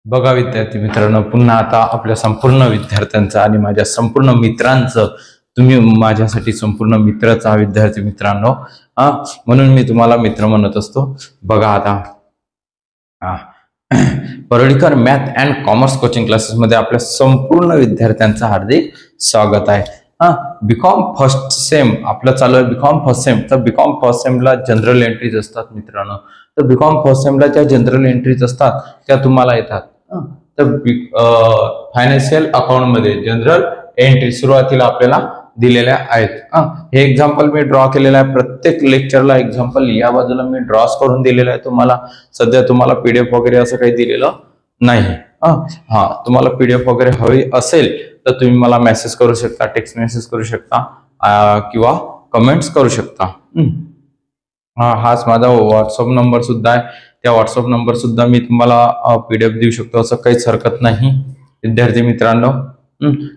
बघा विद्यार्थी मित्रांनो, पुन्हा आता आपल्या संपूर्ण विद्यार्थ्यांचं आणि माझ्या संपूर्ण मित्रांचं, तुम्ही माझ्यासाठी संपूर्ण मित्रच आहात विद्यार्थी मित्रांनो. म्हणून मी तुम्हाला मित्र म्हणत असतो. बघा आता Parulikar math and commerce coaching classes मध्ये आपल्या संपूर्ण विद्यार्थ्यांचं हार्दिक स्वागत आहे. बीकॉम फर्स्ट सेम आपलं चालू आहे. बीकॉम फर्स्ट सेम, तर BCom first Semla general entries असतात मित्रांनो. तर बीकॉम फर्स्ट सेमला ज्या जनरल एंट्रीज असतात त्या तुम्हाला येतात. तर फायनान्शियल अकाउंट मध्ये जनरल एंट्री सुरुवातीला आपल्याला दिलेल्या आहेत. हे एक्झाम्पल मी ड्रॉ केलेलं आहे. प्रत्येक लेक्चरला एक्झाम्पल या बाजूला मी ड्रॉच करून दिलेलं आहे. तुम्हाला सध्या तुम्हाला पीडीएफ वगैरे असं काही दिलेलं नाही. तुम्हाला पीडीएफ वगैरे हवी असेल तर तुम्ही मला मेसेज करू शकता, टेक्स्ट मेसेज करू शकता किंवा कमेंट्स करू शकता. हाच माझा व्हॉट्सअप नंबर सुद्धा आहे. त्या व्हॉट्सअप नंबर सुद्धा मी तुम्हाला पीडीएफ देऊ शकतो, असं काहीच हरकत नाही विद्यार्थी मित्रांनो.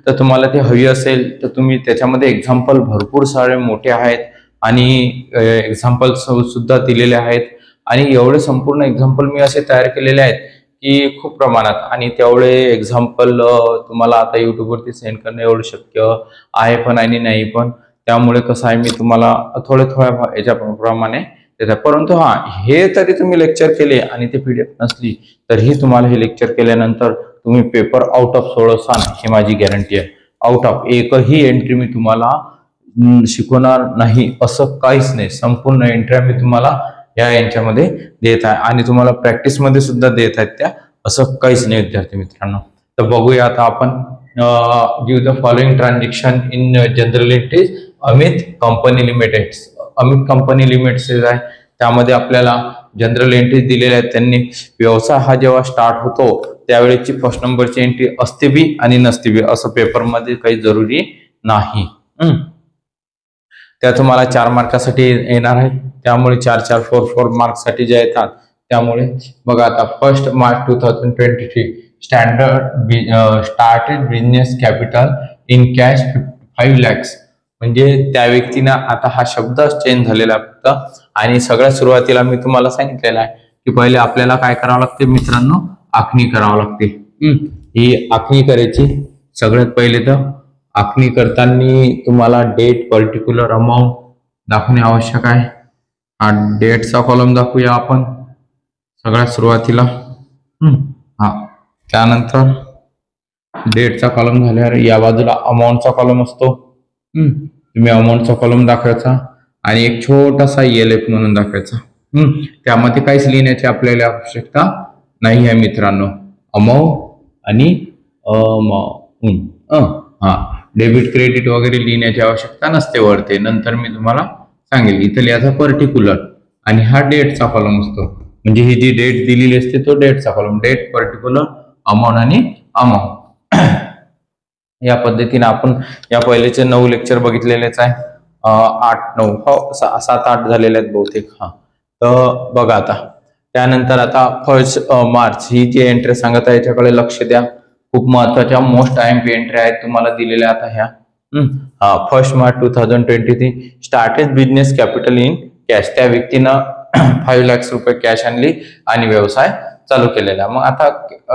तर तुम्हाला ते हवी असेल तर तुम्ही त्याच्यामध्ये एक्झाम्पल भरपूर सारे मोठे आहेत आणि एक्झाम्पल सुद्धा दिलेले आहेत. आणि एवढे संपूर्ण एक्झाम्पल मी असे तयार केलेले आहेत की खूप प्रमाणात, आणि तेवढे एक्झाम्पल तुम्हाला आता युट्यूबवरती सेंड करणं एवढं शक्य आहे पण आणि नाही पण. त्यामुळे कसं आहे, मी तुम्हाला थोड्या याच्याप्रमाणे देतात. परंतु हे तरी तुम्ही लेक्चर केले आणि ते पीडीएफ नसली तरीही तुम्हाला हे लेक्चर केल्यानंतर तुम्ही पेपर आउट ऑफ सोडवसान हे माझी गॅरंटी आहे. आउट ऑफ एकही एंट्री मी तुम्हाला शिकवणार नाही असं काहीच नाही. संपूर्ण एंट्री मी तुम्हाला यांच्यामध्ये देत आहे आणि तुम्हाला प्रॅक्टिस मध्ये सुद्धा देत आहेत त्या, असं काहीच नाही विद्यार्थी मित्रांनो. तर बघूया आता आपण give the following transaction in general entries Amit company limited. Amit company limited आहे, त्यामध्ये आपल्याला जनरल एंट्री दिलेल्या आहेत. त्यांनी व्यवसाय हा जेव्हा स्टार्ट होतो त्यावेळेची फर्स्ट नंबरची एंट्री असते बी आणि नसते बी, असं पेपर मध्ये काही जरुरी नाही. त्या तुम्हाला 4 मार्कासाठी येणार आहेत, त्यामुळे 4 मार्क्ससाठी जे येतात. त्यामुळे बघा आता 1 March 2023 started business capital in cash 5 lakhs. म्हणजे त्या व्यक्तीनं आता हा शब्द चेंज झालेला फक्त. आणि सगळ्यात सुरुवातीला मी तुम्हाला सांगितलेलं आहे की पहिले आपल्याला काय करावं लागते मित्रांनो, आखणी करावं लागते. ही आखणी करायची. सगळ्यात पहिले तर आखणी करताना तुम्हाला डेट, पर्टिक्युलर अमाऊंट दाखवणे आवश्यक आहे. हा डेटचा कॉलम दाखवूया आपण सगळ्यात सुरुवातीला. त्यानंतर डेटचा कॉलम झाल्यावर या बाजूला अमाऊंटचा कॉलम असतो. तुम्ही अमाऊंटचा कॉलम दाखवायचा आणि एक छोटासा ELF म्हणून दाखवायचा. त्यामध्ये काहीच लिहिण्याची आपल्याला आवश्यकता नाही आहे मित्रांनो. अमाऊंट आणि डेबिट क्रेडिट वगैरे लिहिण्याची आवश्यकता नसते वरते. नंतर मी तुम्हाला सांगेल. इथं लिहायचा पर्टिक्युलर आणि हा डेटचा कॉलम असतो. म्हणजे ही जी डेट दिलेली असते तो डेटचा कॉलम. डेट, पर्टिक्युलर, अमाऊंट आणि अमाऊंट. या पद्धतीने आपण या पहिलेचे 9 लेक्चर बघितलेलेच आहे. 8, 9 7, 8 झालेले आहेत बहुतेक. तर बघा आता त्यानंतर आता 1 मार्च ही जी एंट्री सांगत आहे याच्याकडे लक्ष द्या. खूप महत्वाच्या मोस्ट IMP एंट्री आहेत तुम्हाला दिलेल्या आता ह्या. 1 March 2023 started business capital in cash. त्या व्यक्तीनं 5 lakhs रुपये कॅश आणली आणि व्यवसाय चालू केलेला. मग आता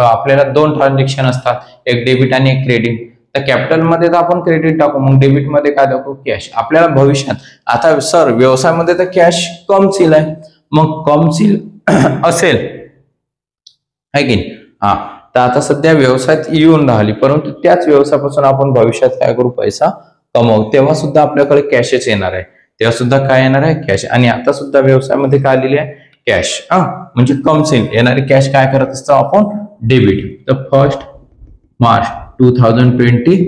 आपल्याला 2 ट्रान्झॅक्शन असतात, एक डेबिट आणि एक क्रेडिट. तर कॅपिटल मध्ये तर आपण क्रेडिट टाकू, मग डेबिट मध्ये काय दाखवू, कॅश. आपल्याला भविष्यात आता सर व्यवसायामध्ये तर कॅश कमसील आहे, मग कमसील असेल आहे की नाही. तर आता सध्या व्यवसायात येऊन राहिली, परंतु त्याच व्यवसायापासून आपण भविष्यात काय करू, पैसा कमवू, तेव्हा सुद्धा आपल्याकडे कॅशच येणार आहे. तेव्हा सुद्धा काय येणार आहे, कॅश. आणि आता सुद्धा व्यवसायामध्ये काय आलेली आहे, कॅश. म्हणजे कमसेल येणारी कॅश काय करत असतो आपण, डेबिट. तर 1 March 2023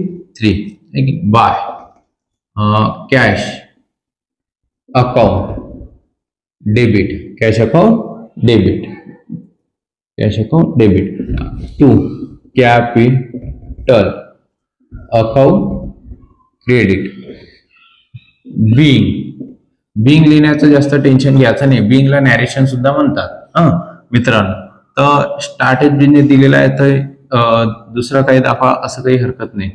by cash account debit, cash account debit, cash account debit to capital account credit. Being लिहिण्याचं जास्त टेन्शन घ्यायचं नाही. बिंगला नॅरेशन सुद्धा म्हणतात मित्रांनो. तर स्टार्टेड बिझनेस दिलेला आहे, तर दुसरं काही दाखवा असं काही हरकत नाही.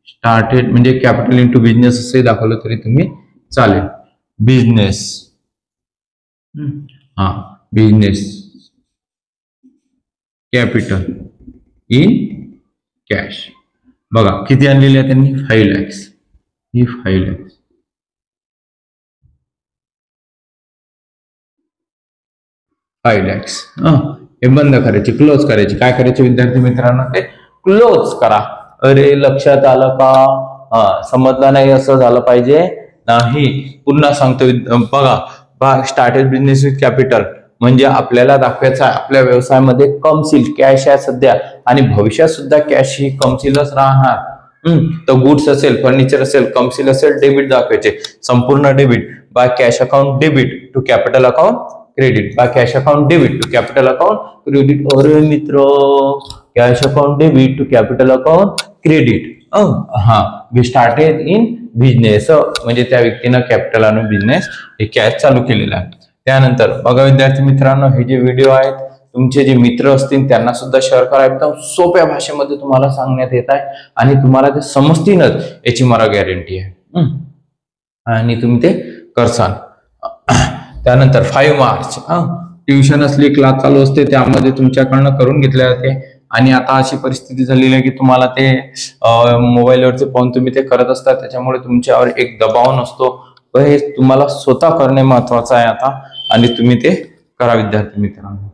स्टार्टेड म्हणजे कॅपिटल इंटू बिझनेस असंही दाखवलं तरी तुम्ही चालेल. Business, business capital in cash. बघा किती आणलेले आहे त्यांनी 5 lakhs. ही 5 lakhs. 5 lakhs. हे बंद करायची, क्लोज करायची. काय करायचे विद्यार्थी मित्रांनो, ते क्लोज करा. अरे लक्षात आलं का? समजलं नाही असं झालं पाहिजे नाही. पुन्हा सांगतो बघा, स्टार्टेड बिझनेस विथ कॅपिटल म्हणजे आपल्याला दाखवायचं आहे आपल्या व्यवसायामध्ये कमशील कॅश आहे सध्या, आणि भविष्यात सुद्धा कॅश ही कमशीलच राहणार. तर गुड्स असेल, फर्निचर असेल, कमशील असेल, डेबिट दाखवायचे. संपूर्ण debit by cash account debit to capital account credit, by cash account debit to capital account credit. अरे मित्र, cash account debit to capital account credit. We started in business, म्हणजे त्या व्यक्तीनं कॅपिटल आणि बिझनेस हे cash चालू केलेला आहे. त्यानंतर बघा विद्यार्थी मित्रांनो, हे जे व्हिडिओ आहेत तुमचे जे मित्र असतील त्यांना सुद्धा शेअर करा. एकदम सोप्या भाषेमध्ये तुम्हाला सांगण्यात येत आहे आणि तुम्हाला ते समजतीलच याची मला गॅरंटी आहे. आणि तुम्ही ते करसाल. त्यानंतर 5 मार्च ट्युशन असली, क्लास चालू असते, त्यामध्ये तुमच्याकडनं करून घेतले जाते. आणि आता अशी परिस्थिती झालेली आहे की तुम्हाला ते मोबाईलवरचे पाहून तुम्ही ते करत असता, त्याच्यामुळे तुमच्यावर एक दबाव नसतो. हे तुम्हाला स्वतः करणे महत्वाचं आहे आता, आणि तुम्ही ते करा विद्यार्थी मित्रांनो.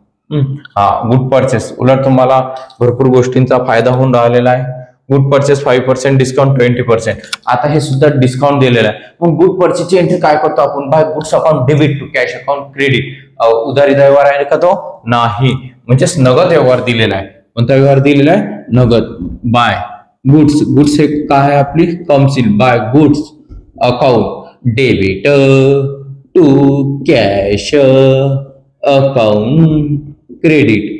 गुड परचेस, उलट तुम्हाला भरपूर गोष्टींचा फायदा होऊन राहिलेला आहे. Good purchase 5% discount 20%. आता हे सुद्धा डिस्काउंट दिलेलं आहे. मग गुड परचेसची एंट्री काय करतो आपण? By goods account debit to cash account credit. उधारी व्यवहार आहे का तो? नाही, म्हणजेच नगद व्यवहार दिलेला आहे. कोणता व्यवहार दिलेला आहे? नगद. बाय गुड्स, गुड्स हे काय आहे आपली कमशील. By goods account debit to cash account credit.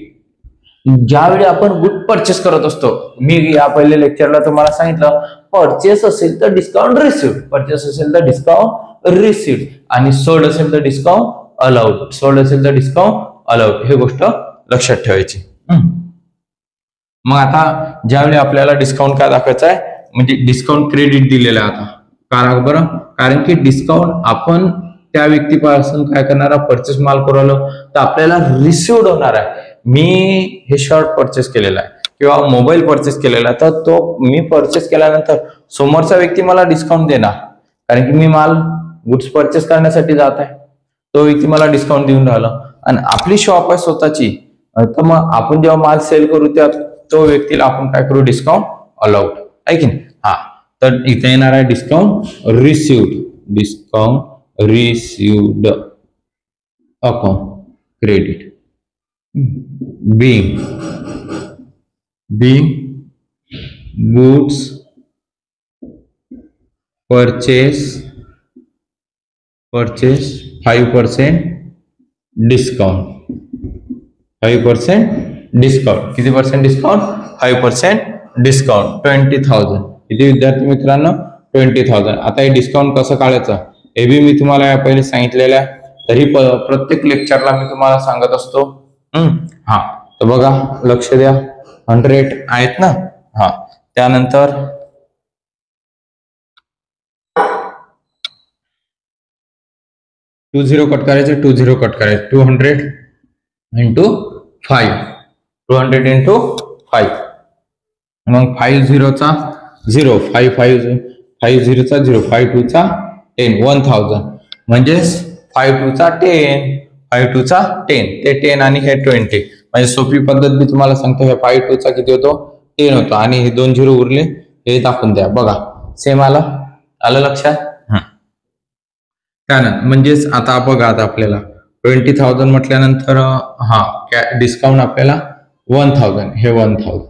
ज्यावेळी आपण गुड परचेस करत असतो, मी या पहिल्या लेक्चरला तुम्हाला सांगितलं, परचेस असेल तर डिस्काउंट रिसिव्ड, परचेस असेल तर डिस्काउंट रिसिव्ड, आणि सोल्ड असेल तर डिस्काउंट अलाउड, सोल्ड असेल तर डिस्काउंट अलाउड. हे गोष्ट लक्षात ठेवायची. मग आता ज्यावेळी आपल्याला डिस्काउंट काय दाखवायचा आहे, म्हणजे डिस्काउंट क्रेडिट दिलेलं आहे आता. बरं, कारण की डिस्काउंट आपण त्या व्यक्तीपासून काय करणार, परचेस माल करू तर आपल्याला रिसिव्ड होणार आहे. मी हे शर्ट परचेस केलेला आहे किंवा मोबाईल परचेस केलेला आहे, तर तो मी परचेस केल्यानंतर समोरचा व्यक्ती मला डिस्काउंट देणार, कारण की मी माल गुड्स परचेस करण्यासाठी जात आहे. तो व्यक्ती मला डिस्काउंट देऊन राहिला, आणि आपली शॉप आहे स्वतःची, तर मग आपण जेव्हा माल सेल करू त्या तो व्यक्तीला आपण काय करू, डिस्काउंट अलाउड आहे की नाही. तर इथे येणार आहे discount received, discount received account credit. being goods purchase 5% discount. 5% discount. किती पर्सेंट डिस्काउंट? 5% डिस्काउंट. 20,000. किती विद्यार्थी मित्रांनो? 20,000. आता हे डिस्काउंट कसं काढायचं हे बी मी तुम्हाला या पहिले सांगितलेलं आहे, तरी प्रत्येक लेक्चरला मी तुम्हाला सांगत असतो. तर बघा लक्ष द्या, 100 आहेत ना. त्यानंतर 20 कट करायचे, 20 कट करायचे, 200 इंटू 5, 200 इंटू 5. मग 5 झिरोचा 0, 5 झिरोचा 0, 5 टूचा 10, 1000. म्हणजेच 5 टूचा 10, 5 टूचा 10, ते 10 आणि हे 20. म्हणजे सोपी पद्धत मी तुम्हाला सांगतो. हे 5 टूचा किती होतो? 10 होतो, आणि हे 2 झिरो उरले हे दाखवून द्या. बघा सेम आलं लक्षात. त्यानंतर म्हणजेच आता बघा, आता आपल्याला 20,000 म्हटल्यानंतर डिस्काउंट आपल्याला 1000, हे 1000,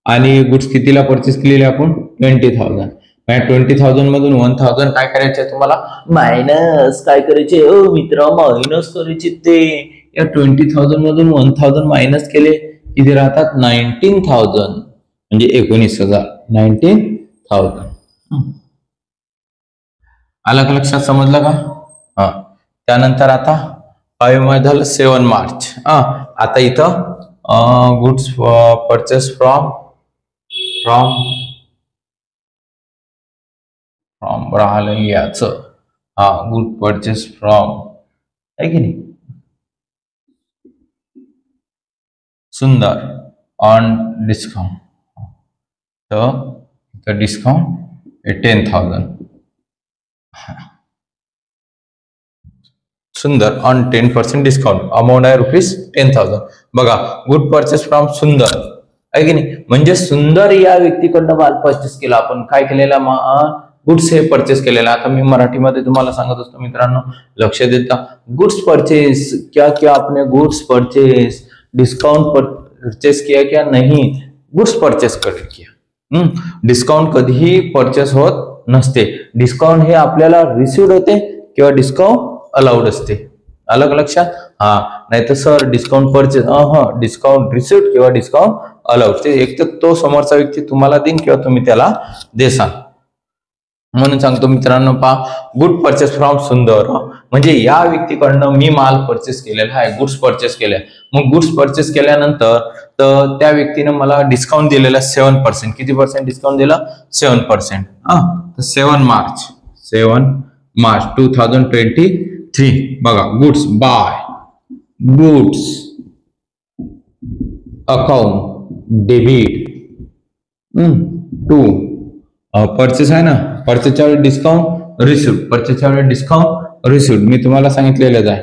आणि गुड्स कितीला परचेस केलेले आपण? 20,000. 20,000 मधून 1000 काय करायचे तुम्हाला? मायनस काय करायचे मित्र? मायनस करायचे. ते या 20,000 मधून 1000 मायनस केले किती राहतात? 19,000, म्हणजे 19,000. 19,000 आलं का लक्षात? समजलं का? त्यानंतर आता 7 मार्च. आता इथं गुड्स परचेस फ्रॉम राहिलं याचं. गुड परचेस फ्रॉम आहे की नाही. सुंदर ऑन डिस्काउंट. तर डिस्काउंट 10,000. सुंदर ऑन 10% डिस्काउंट. अमाऊंट आहे ₹10,000. बघा, गुड परचेस फ्रॉम सुंदर आहे की नाही. म्हणजे सुंदर या व्यक्तीकडनं माल परचेस केला आपण. काय केलेला? गुड्स हे परचेस केलेला. आता मी मराठीमध्ये तुम्हाला सांगत असतो मित्रांनो, लक्ष देता. गुड्स परचेस, क्या क्या आपने गुड्स परचेस, डिस्काउंट परचेस किया क्या? नहीं, गुड्स परचेस किया. डिस्काउंट कधीही परचेस होत नसते. डिस्काउंट हे आपल्याला रिसिव्ड होते किंवा डिस्काउंट अलाउड असते. अलग लक्षात. नाही तर sir discount purchase, discount received किंवा डिस्काउंट अलाउड. ते एक तर तो समोरचा व्यक्ती तुम्हाला देईन किंवा तुम्ही त्याला देसाल. म्हणून सांगतो मित्रांनो, पहा, गुड परचेस फ्रॉम सुंदर म्हणजे या व्यक्तीकडनं मी माल परचेस केलेला आहे, गुड्स परचेस केले. मग गुड्स परचेस केल्यानंतर तर त्या व्यक्तीने मला डिस्काउंट दिलेला 7%. किती पर्सेंट डिस्काउंट दिला? 7%. तर 7 मार्च 2023. बघा, goods by, goods account debit to purchase आहे ना, परचेसच्या वेळी डिस्काउंट रिसिव्ड, परचेसच्या वेळी डिस्काउंट रिसिव्ड मी तुम्हाला सांगितलेलंच आहे.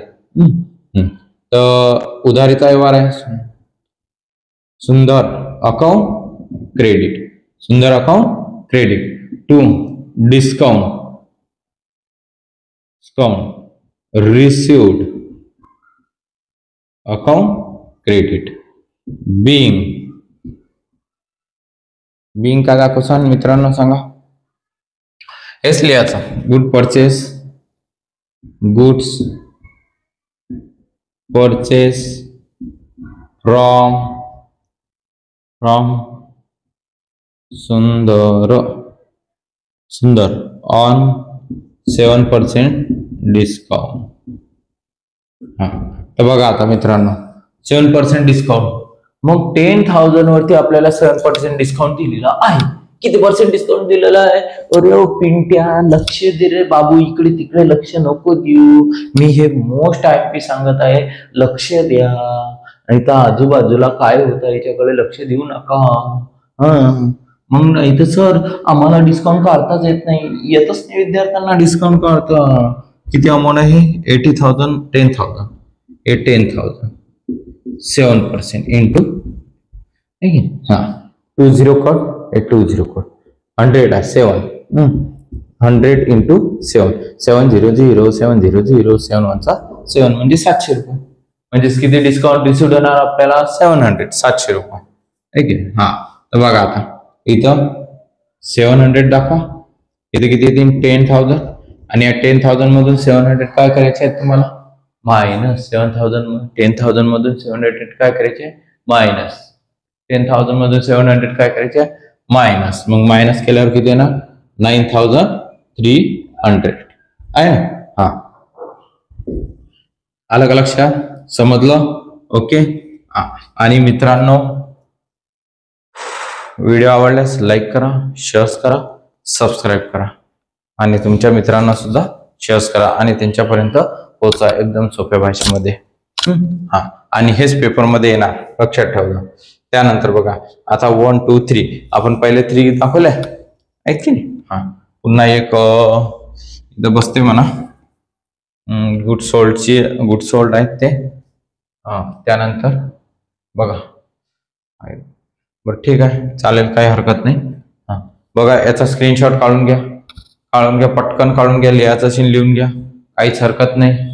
तर उधारीचा व्यवहार आहे. Sundar account credit, Sundar account credit to discount received account credit. Being का दाखव सांग मित्रांनो, सांगा. हेच लिहायचं. Good purchase, goods purchase from Sundar on 7% discount. तर बघा आता मित्रांनो, 7% डिस्काउंट. मग 10,000 वरती आपल्याला 7% डिस्काउंट दिलेला आहे. किती पर्सेंट डिस्काउंट दिलेला आहे? अरे पिंट्या, लक्ष दे रे बाबू, इकडे तिकडे लक्ष नको देऊ. मी हे मोस्ट आयपी सांगत आहे, लक्ष द्या. नाही तर आजूबाजूला काय होतं याच्याकडे लक्ष देऊ नका. मग नाही तर सर आम्हाला डिस्काउंट काढताच येत नाही. येतच नाही विद्यार्थ्यांना डिस्काउंट काढता. किती अमाऊंट आहे? 80,000, 10,000. 7% इंटू 20 कोड, 20 कोड 100 आहे. 100 इंटू 7, 700, 700, 7 म्हणजे 700 रुपये. म्हणजेच किती डिस्काउंट रिसिव्ह होणार आपल्याला? 700 रुपये. ठीक आहे. तर बघा आता इथं 700 दाखवा. इथे किती येतील? 10,000. आणि या 10,000 मधून 700 काय करायचे आहेत तुम्हाला? मायनस. 10,000 मधून 700 काय करायचे? मायनस. 10,000 मधून 700 काय करायचे? मायनस. मग मायनस केल्यावर किती येणार? 9,300 आहे ना. आलं का लक्षात? समजलं? ओके. आणि मित्रांनो, व्हिडिओ आवडल्यास लाईक करा, शेअर करा, सबस्क्राईब करा आणि तुमच्या मित्रांना सुद्धा शेअर करा आणि त्यांच्यापर्यंत पोहोचा एकदम सोप्या भाषेमध्ये. आणि हेच पेपरमध्ये येणार, लक्षात ठेवा. त्यानंतर बघा आता 1, 2, 3 आपण पहिले 3 दाखवले आहेत की नाही. पुन्हा एक इथं बसते म्हणा, गुड सोल्ड आहेत ते. त्यानंतर बघा, बरं ठीक आहे, चालेल, काही हरकत नाही. बघा याचा स्क्रीनशॉट काढून घ्या, पटकन काढून घ्या, लिहायचं असेल लिहून घ्या, काहीच हरकत नाही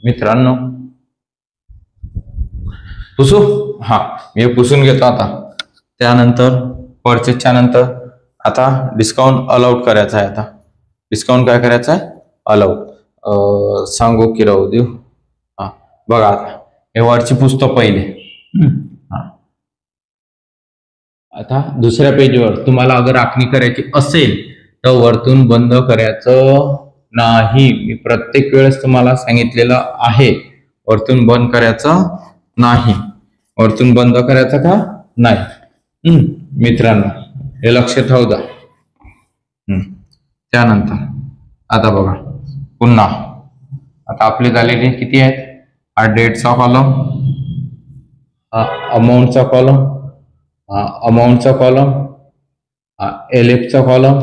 मित्रांनो. पुसू? मी पुसून घेतो आता. त्यानंतर परचेसच्या नंतर आता डिस्काउंट अलाउड करायचा आहे. आता डिस्काउंट काय करायचं आहे? अलाउड. सांगू की राहू देऊ? बघा आता हे वरची पुस्तक पहिले. आता दुसऱ्या पेजवर तुम्हाला अगर आखणी करायची असेल तर वरतून बंद करायचं नाही. मी प्रत्येक वेळेस तुम्हाला सांगितलेलं आहे, वरतून बंद करायचं नाही. वरतून बंद करायचं का नाही मित्रांनो, हे लक्षात ठेवू द्या. त्यानंतर आता बघा पुन्हा आता आपले झालेले किती आहेत? डेटचा कॉलम, अमाऊंटचा कॉलम, अमाऊंटचा कॉलम, LFचा कॉलम.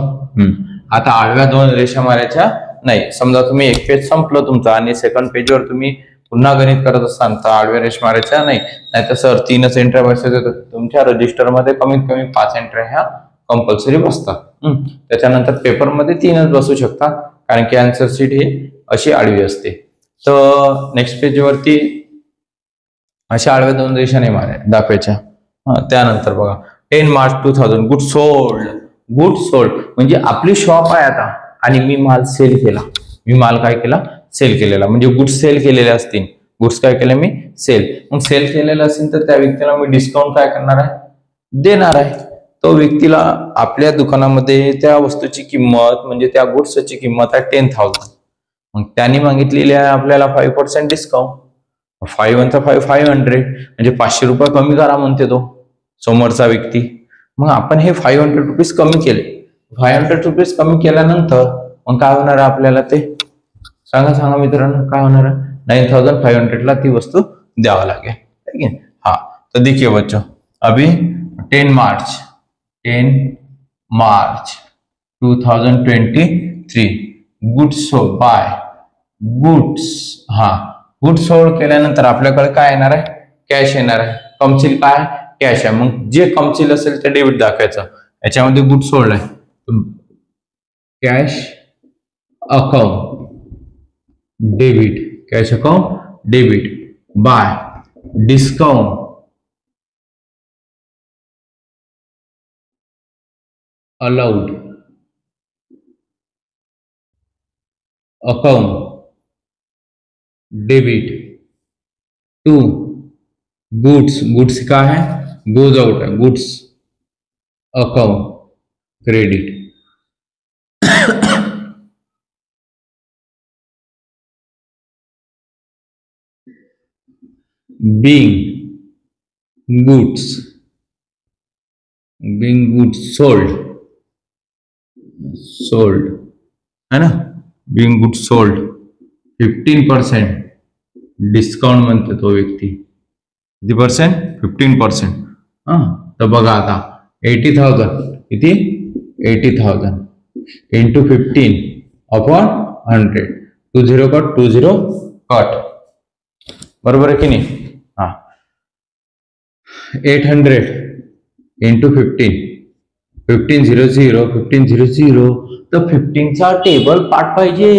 आता आडव्या दोन रेषा मारायच्या नाही. समजा तुम्ही एक पेज संपलं तुमचं आणि सेकंड पेजवर तुम्ही पुन्हा गणित करत असाल तर आडव्या रेषा मारायच्या नाही. तर सर 3च एंट्र्या बसायच्या. तुमच्या रजिस्टरमध्ये कमीत कमी 5 एंट्र्या ह्या कंपल्सरी बसतात. त्याच्यानंतर पेपरमध्ये 3च बसू शकतात कारण की आन्सर शीट ही अशी आडवी असते. तर नेक्स्ट पेजवरती अशा आडव्या दोन रेषा नाही दाखवायच्या. त्यानंतर बघा 10 March 2000 good sold. Good sold म्हणजे आपली शॉप आहे आता आणि मी माल सेल केला. मी माल काय केला? सेल केलेला. म्हणजे गुड्स सेल केलेले असतील. गुड्स काय केले मी? सेल. मग सेल केलेलं असेल तर त्या व्यक्तीला मी डिस्काउंट काय करणार आहे? देणार आहे. तो व्यक्तीला आपल्या दुकानामध्ये त्या वस्तूची किंमत म्हणजे त्या गुड्सची किंमत आहे 10,000. मग त्यांनी मागितलेली आहे आपल्याला 5% डिस्काउंट. 5 आणि 5 500 म्हणजे 500 रुपये कमी करा म्हणते तो समोरचा व्यक्ती. मग आपण हे 500 रुपीज कमी केले. 500 रुपीज कमी केल्यानंतर मग काय होणार आहे आपल्याला ते सांगा मित्रांनो काय होणार आहे? 9,500 ला ती वस्तू द्यावा लागेल. ठीक आहे. तो देखिए बच्चों अभी 10 March 2023 goods by goods. Goods sold केल्यानंतर आपल्याकडे काय येणार आहे? कॅश येणार आहे. कमचिल काय? कॅश आहे. मग जे कमचिल असेल ते डेबिट दाखवायचं. याच्यामध्ये गुड्स सोल्ड आहे cash account debit. Cash account debit by discount allowed account debit to goods. Goods का है? गोज आउट है. Goods account credit. being goods sold है ना. being goods sold 15% डिस्काउंट म्हणते तो व्यक्ती. किती पर्सेंट? 15%. तर बघा आता 80,000 किती? 80,000 इंटू 15 अपॉन 100. 20 cut 20 cut. बरोबर आहे की नाही? 800 इंटू 15 तर 15चा टेबल पार्ट पाहिजे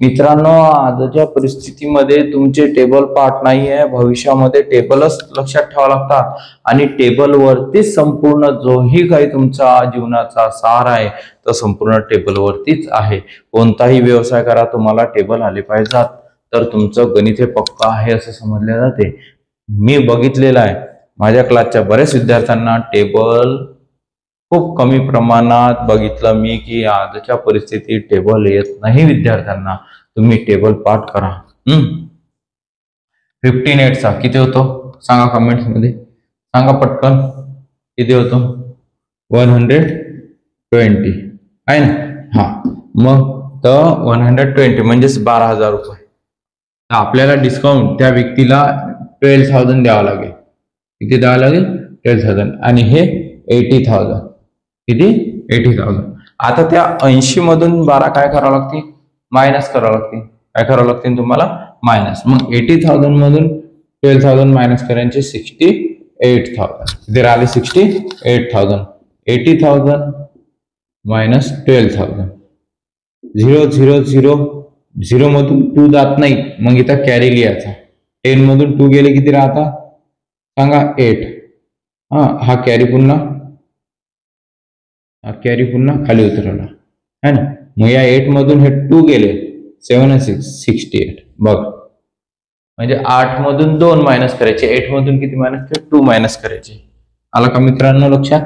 मित्रांनो. आजच्या परिस्थितीमध्ये तुमचे टेबल पार्ट नाही आहे. भविष्यामध्ये टेबलच लक्षात ठेवावं लागतात आणि टेबलवरतीच संपूर्ण जोही काही तुमचा जीवनाचा सार आहे तो संपूर्ण टेबलवरतीच आहे. कोणताही व्यवसाय करा तुम्हाला टेबल आले पाहिजेत तर तुमचं गणित हे पक्का आहे असं समजले जाते. मी बघितलेलं आहे माझ्या क्लासच्या बरेच विद्यार्थ्यांना टेबल खूप कमी प्रमाणात बघितलं मी की आजच्या परिस्थितीत टेबल येत नाही विद्यार्थ्यांना. तुम्ही टेबल पाठ करा. 15/8 किती होतो सांगा कमेंट्स मध्ये. सांगा पटकन किती होतो? 120 आहे ना. मग तर 120 म्हणजेच 12,000 रुपये. आपल्याला डिस्काउंट त्या व्यक्तीला 12,000 द्यावं लागेल. किती द्यावं लागेल? 12,000 आणि हे 80,000. किती? 80,000. आता त्या 80 मधून 12 काय करावं लागते? मायनस करावं लागते. काय करावं लागते तुम्हाला? मायनस. मग 80,000 मधून 12,000 मायनस करायचे 68,000. किती राहिले? 68,000. 80,000 मायनस 12,000. 0 0 0 0 मधून 2 जात नाही मग इथं कॅरी लिहायचा. 10 मधून 2 गेले किती राहता सांगा? 8. हा कॅरी पुन्हा खाली उतरवला है ना. मग या 8 मधून हे 2 गेले 7 आणि 6 68. बघ म्हणजे 8 मधून 2 मायनस करायचे. 8 मधून किती मायनस करायचे? 2 मायनस करायचे. आला का मित्रांनो लक्षात?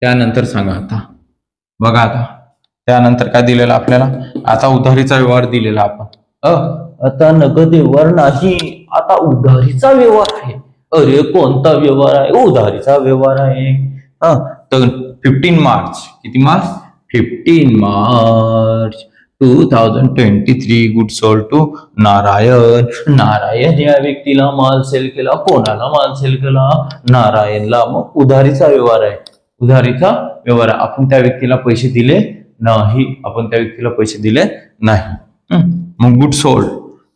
त्यानंतर सांगा आता. बघा आता त्यानंतर काय दिलेलं आपल्याला? आता उधारीचा व्यवहार दिलेला आपण. आता नगद व्यवहार नाही, आता उधारीचा व्यवहार आहे. अरे कोणता व्यवहार आहे? उधारीचा व्यवहार आहे. तर 15 मार्च. किती March? 15 March 2023 good sold to Narayan. Narayan या व्यक्तीला माल सेल केला. कोणाला माल सेल केला? नारायणला. मग उधारीचा व्यवहार आहे. उधारीचा व्यवहार आहे. आपण त्या व्यक्तीला पैसे दिले नाही. आपण त्या व्यक्तीला पैसे दिले नाही. मग गुड सोल्ड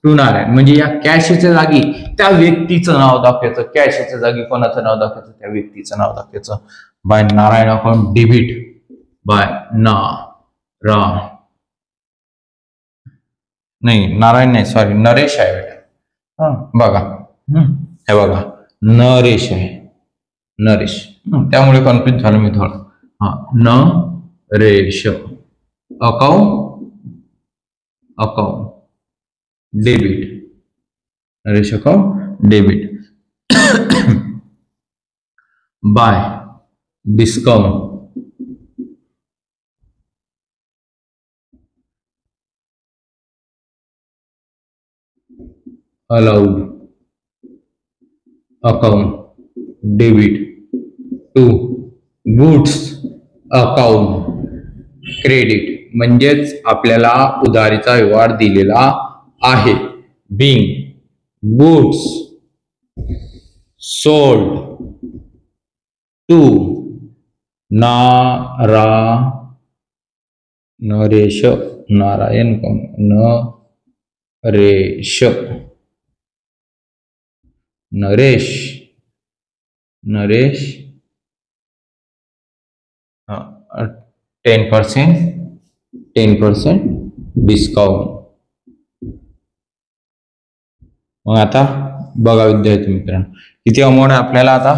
टू नारायण म्हणजे या कॅशच्या जागी त्या व्यक्तीचं नाव दाखवायचं. कॅशच्या जागी कोणाचं नाव दाखवायचं? त्या व्यक्तीचं नाव दाखवायचं. By Narayan account debit by Narayan नाही, सॉरी, नरेश आहे बेटा. बघा, हे बघा, नरेश आहे. नरेश, त्यामुळे कन्फ्युज झालो मी थोडं. Naresh account debit. Naresh account debit by discount allowed account debit to goods account credit म्हणजेच आपल्याला उधारीचा व्यवहार दिलेला आहे. being goods sold to Naresh Narayan Naresh 10% discount. मग आता बघा विद्यार्थी मित्रांनो, किती अमाऊंट आहे आपल्याला आता?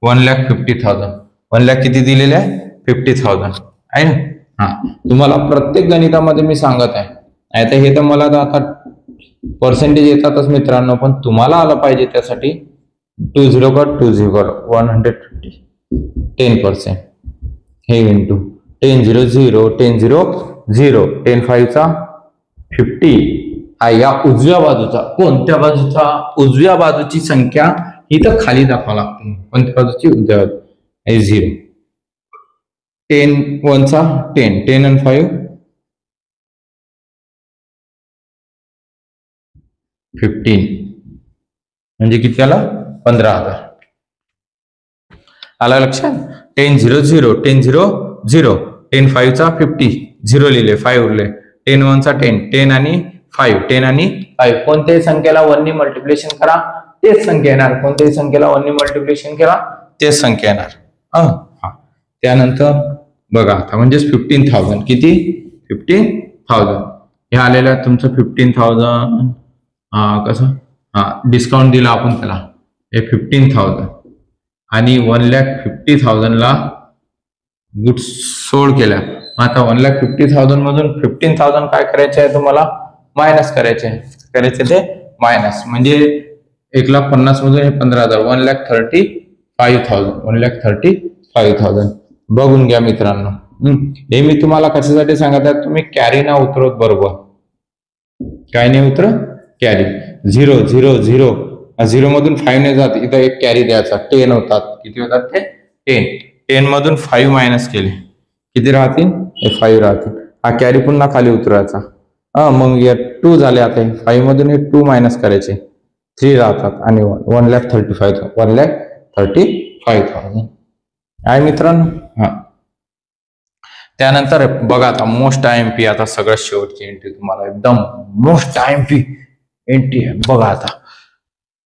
1,50,000. 1 लाख किती दिलेले आहे? 50,000 आहे ना. तुम्हाला प्रत्येक गणितामध्ये मी सांगत आहे. आता हे तर मला आता पर्सेंटेज येतातच मित्रांनो, पण तुम्हाला आलं पाहिजे त्यासाठी 20 का 150 10% हे इंटू 10 0 0 10 0 0 10 5 चा 50. या उजव्या बाजूचा, कोणत्या बाजूचा? उजव्या बाजूची संख्या ही तर खाली दाखवा लागते. कोणत्या बाजूची? उजव्या बाजू. 0 10 1 चा 10 10 आणि 5 15 म्हणजे किती आला? 15,000. आला लक्षात? 10 0 0 10 0 0 10 5 चा 50 0 लिहिले 5 उरले. 10 1 चा 10 10 आणि 5 10 आणि 5 कोणत्याही संख्येला 1 ने मल्टिप्लिकेशन करा तेच संख्या येणार. कोणत्याही संख्येला 1 ने मल्टिप्लिकेशन केला तेच संख्या येणार. त्यानंतर बघा आता म्हणजेच 15,000 किती? 15,000 हे आलेलं आहे तुमचं 15,000. कसं? डिस्काउंट दिला आपण त्याला, हे 15,000 आणि 1,50,000 ला गुड्स सोल्ड केल्या. आता 1,50,000 मधून 15,000 काय करायचे आहे तुम्हाला? मायनस करायचे ते मायनस म्हणजे 1,50,000 मधून हे 15,000 1,35,000 बघून घ्या मित्रांनो. हे मी तुम्हाला कशासाठी सांगत आहे? तुम्ही कॅरी ना उतरवत बरोबर. काय नाही उतरत? कॅरी 0 0 0 0 मधून 5 ने जात, इथं एक कॅरी द्यायचा. 10 होतात. किती होतात ते? 10. 10 मधून 5 मायनस केले किती राहतील? हे 5 राहतील. हा कॅरी पुन्हा खाली उतरायचा. मग या 2 झाले. आता 5 मधून हे 2 मायनस करायचे 3 राहतात आणि 1,35,000 आहे मित्रांनो. त्यानंतर बघा आता मोस्ट IMP. आता सगळ्यात शेवटची एंट्री तुम्हाला एकदम मोस्ट IMP एंट्री आहे. बघा आता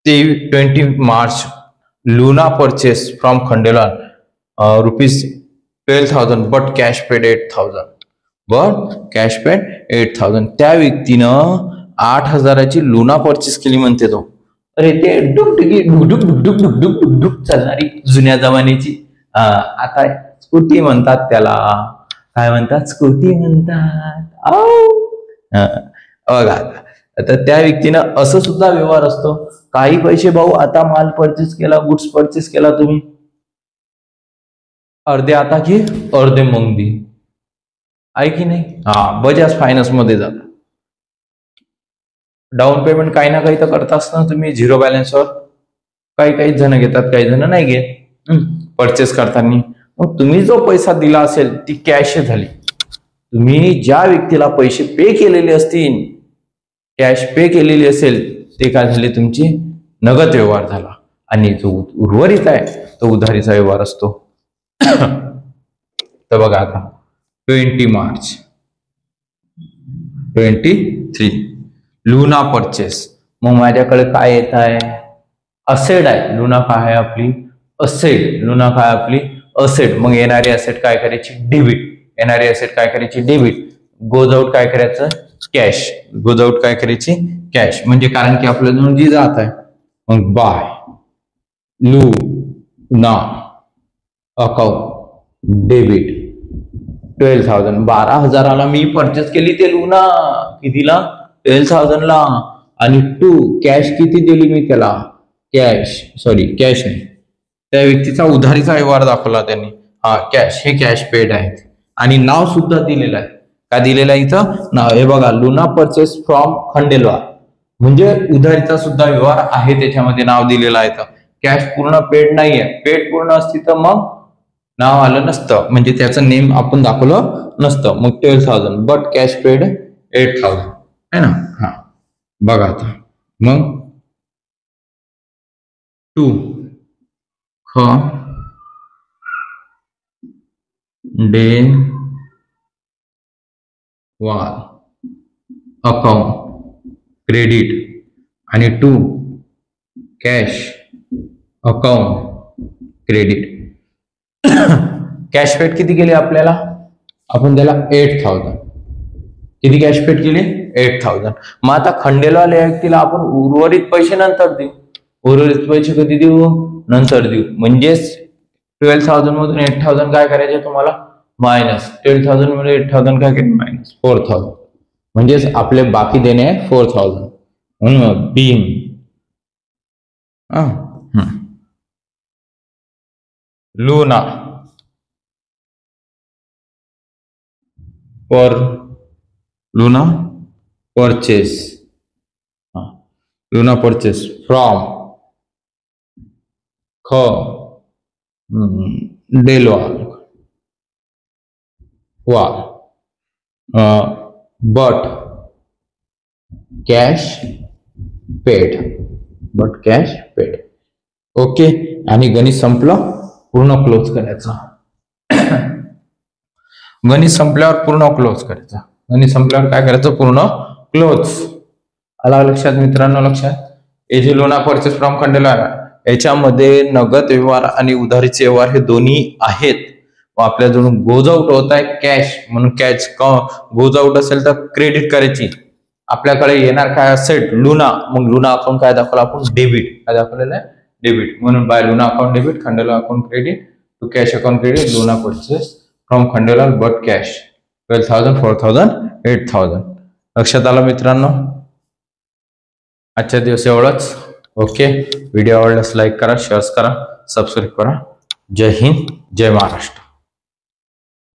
20 March Luna purchase from Khandelal ₹12,000 but cash paid 8,000. त्या व्यक्तीनं 8,000ची लुना परचेस केली म्हणते तो. अरे ते डुक चालणारी जुन्या जमान्याची आता स्कूटी म्हणतात त्याला. काय म्हणतात? स्कूटी म्हणतात. बघा आता त्या व्यक्तीनं असं सुद्धा व्यवहार असतो. काही पैसे भाऊ आता माल परचेस केला, गुड्स परचेस केला तुम्ही, अर्धे आता की अर्धे मग दे, आहे की नाही? बजाज फायनान्स मध्ये जाता. डाऊन पेमेंट काही ना काही तर करताच ना तुम्ही झिरो बॅलन्सवर. काही जण घेतात, काही जण नाही घेत परचेस करताना. मग तुम्ही जो पैसा दिला असेल ती कॅश झाली. तुम्ही ज्या व्यक्तीला पैसे पे केलेले असतील, कॅश पे केलेली असेल, ते काय झाले, तुमची नगद व्यवहार झाला. आणि जो उर्वरित आहे तो उधारीचा व्यवहार असतो. तर बघा आता 20 मार्च 23 लुना परचेस. मग माझ्याकडे काय येत आहे, असेट आहे. लुना काय आहे आपली, असेट. लुना काय आपली असेट. मग येणारी असेट काय करायची, डेबिट. येणारी असेट काय करायची, डेबिट. गोज आउट काय करायचं, कॅश. गोज आउट काय करायची, कॅश. म्हणजे कारण की आपल्याला जी जात आहे. मग बाय लुना अकाउंट डेबिट 12,000. 12,000ला मी परचेस केली ते लुना. कितीला, 12,000ला. आणि टू कॅश किती दिली मी त्याला, कॅश, सॉरी कॅश नाही, त्या व्यक्तीचा उधारीचा व्यवहार दाखवला त्यांनी. हा कॅश, हे कॅश पेड आहे. आणि नाव सुद्धा दिलेलं आहे. काय दिलेलं आहे इथं, नाव. हे बघा, लुना परचेस फ्रॉम खंडेलवाल, म्हणजे उधारीचा सुद्धा व्यवहार आहे, त्याच्यामध्ये नाव दिलेलं आहे. कॅश पूर्ण पेड नाहीये. पेड पूर्ण असती तर मग नाव आलं नसतं, म्हणजे त्याचं नेम आपण दाखवलं नसतं. मग 12,000 बट कॅश पेड 8,000 है ना. हा बघा आता मग टू डे वाल अकाउंट क्रेडिट आणि to cash account credit. Cash paid किती केली आपल्याला, आपण त्याला 8,000. किती कॅश पेड केली, 8,000. मग आता खंडेलवाल या व्यक्तीला आपण उर्वरित पैसे नंतर देऊ. उर्वरित पैसे कधी देऊ, नंतर देऊ. म्हणजेच 12,000 मधून 8,000 काय करायचे तुम्हाला, मायनस. 12,000 मध्ये 8,000 काय केले, मायनस 4,000. म्हणजेच आपले बाकी देणे आहे 4,000. म्हणून बीम लुना पर Luna purchase, Luna purchase from Khandelwal वाल but cash paid, but cash paid. Okay. आणि गणित संपलं, पूर्ण क्लोज करायचं. गणित संपल्यावर पूर्ण क्लोज करायचं. गणित संपल्यावर काय करायचं, पूर्ण क्लोज. आला लक्षात मित्रांनो, लक्षात. हे जे लोना परचेस फ्रॉम खंडेलवाल, याच्यामध्ये नगद व्यवहार आणि उधारीचे व्यवहार हे दोन्ही आहेत. आपल्याजवळून गोज आउट होत आहे कॅश, म्हणून कॅश गोज आउट असेल तर क्रेडिट करायची. आपल्याकडे येणार काय, असेट लुना. मग लुना अकाउंट काय दाखवलं आपण, डेबिट. काय दाखवलेलं आहे, डेबिट. म्हणून by Luna account debit, Khandelwal account credit, to cash account credit, Luna purchase from Khandelwal but cash 12,000, 4,000, 8,000. लक्षात आलं मित्रांनो. आजच्या दिवस एवढंच. ओके. व्हिडिओ आवडल्यास लाईक करा, शेअर करा, सबस्क्राईब करा. जय हिंद, जय महाराष्ट्र.